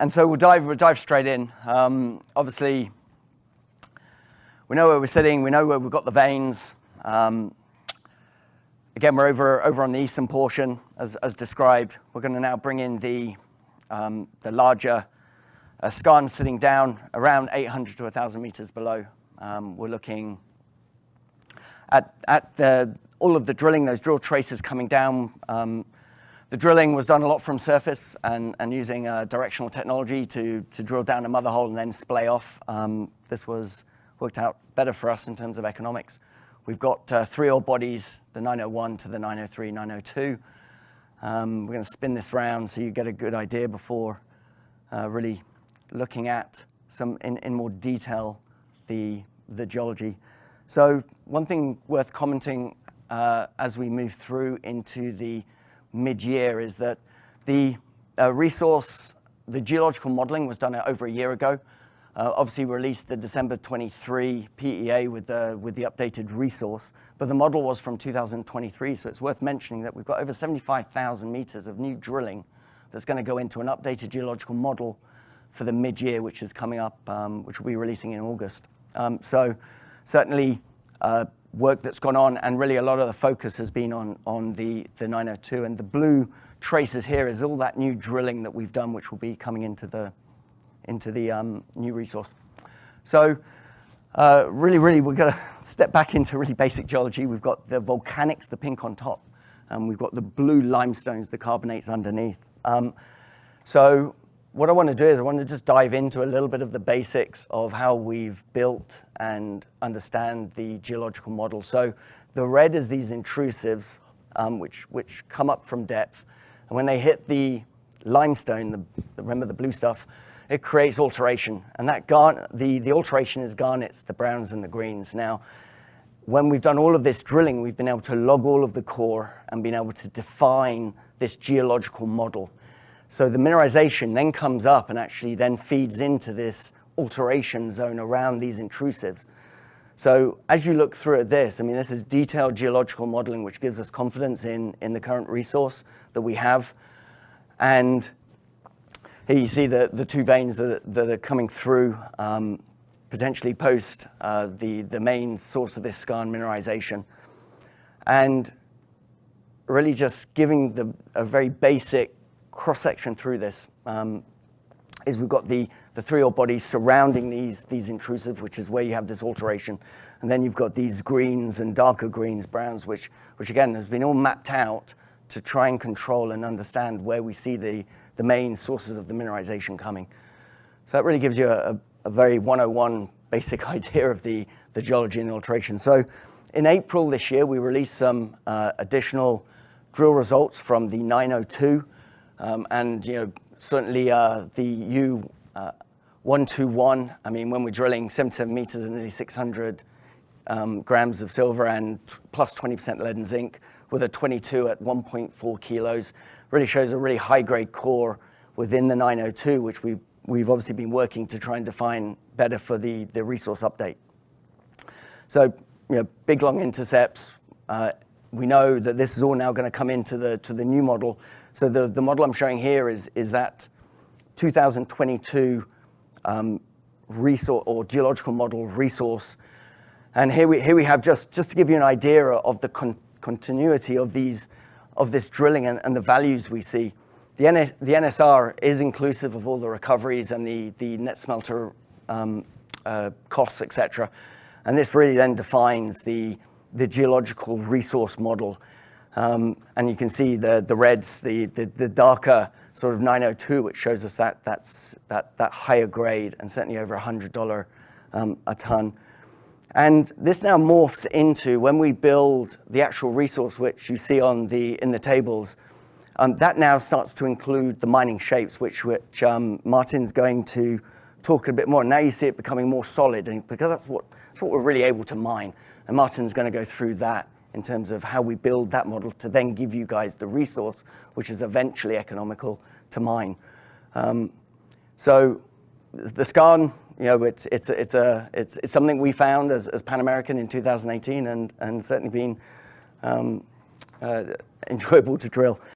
And so we'll dive straight in. Obviously, we know where we're sitting. We know where we've got the veins. Again, we're over on the eastern portion, as described. We're going to now bring in the larger skarn sitting down around 800 to 1,000 meters below. We're looking at all of the drilling, those drill traces coming down. The drilling was done a lot from surface and using directional technology to drill down a mother hole and then splay off. This worked out better for us in terms of economics. We've got 3 ore bodies, the 901 to the 903, 902. We're going to spin this round so you get a good idea before really looking at some in more detail the geology. So one thing worth commenting as we move through into the mid-year is that the resource, the geological modeling was done over a year ago. Obviously we released the December 23 PEA with the updated resource, but the model was from 2023, so it's worth mentioning that we've got over 75,000 meters of new drilling that's going to go into an updated geological model for the mid-year, which is coming up, which we'll be releasing in August. So certainly work that's gone on, and really a lot of the focus has been on the 902, and the blue traces here is all that new drilling that we've done, which will be coming into the new resource. So really we're going to step back into really basic geology. We've got the volcanics, the pink on top, and we've got the blue limestones, the carbonates underneath. So what I want to do is I want to just dive into a little bit of the basics of how we've built and understand the geological model. So the red is these intrusives, which come up from depth. And when they hit the limestone, remember the blue stuff, it creates alteration. And that the alteration is garnets, the browns and the greens. Now, when we've done all of this drilling, we've been able to log all of the core and been able to define this geological model. So the mineralization then comes up and actually then feeds into this alteration zone around these intrusives. So as you look through at this, I mean, this is detailed geological modeling, which gives us confidence in the current resource that we have. And here you see the 2 veins that are coming through, potentially post the main source of this skarn mineralization. And really just giving a very basic cross-section through this is we've got the 3 ore bodies surrounding these intrusives, which is where you have this alteration. And then you've got these greens and darker greens, browns, which again has been all mapped out to try and control and understand where we see the main sources of the mineralization coming. So that really gives you a very 101 basic idea of the geology and the alteration. So in April this year, we released some additional drill results from the 902. And certainly the U121, I mean, when we're drilling 77 meters and nearly 600 grams of silver and plus 20% lead and zinc with a 22 at 1.4 kilos, really shows a really high-grade core within the 902, which we've obviously been working to try and define better for the resource update. So, big long intercepts. We know that this is all now going to come into the new model. So the model I'm showing here is that 2022 resource or geological model resource. And here we have just to give you an idea of the continuity of this drilling and the values we see. The NSR is inclusive of all the recoveries and the net smelter costs, etc. And this really then defines the geological resource model. And you can see the reds, the darker sort of 902, which shows us that higher grade and certainly over $100 a ton. And this now morphs into when we build the actual resource, which you see in the tables. That now starts to include the mining shapes, which Martin's going to talk a bit more. Now you see it becoming more solid, and because that's what we're really able to mine. And Martin's going to go through that in terms of how we build that model to then give you guys the resource, which is eventually economical to mine. So the skarn, it's something we found as Pan American in 2018, and certainly been enjoyable to drill.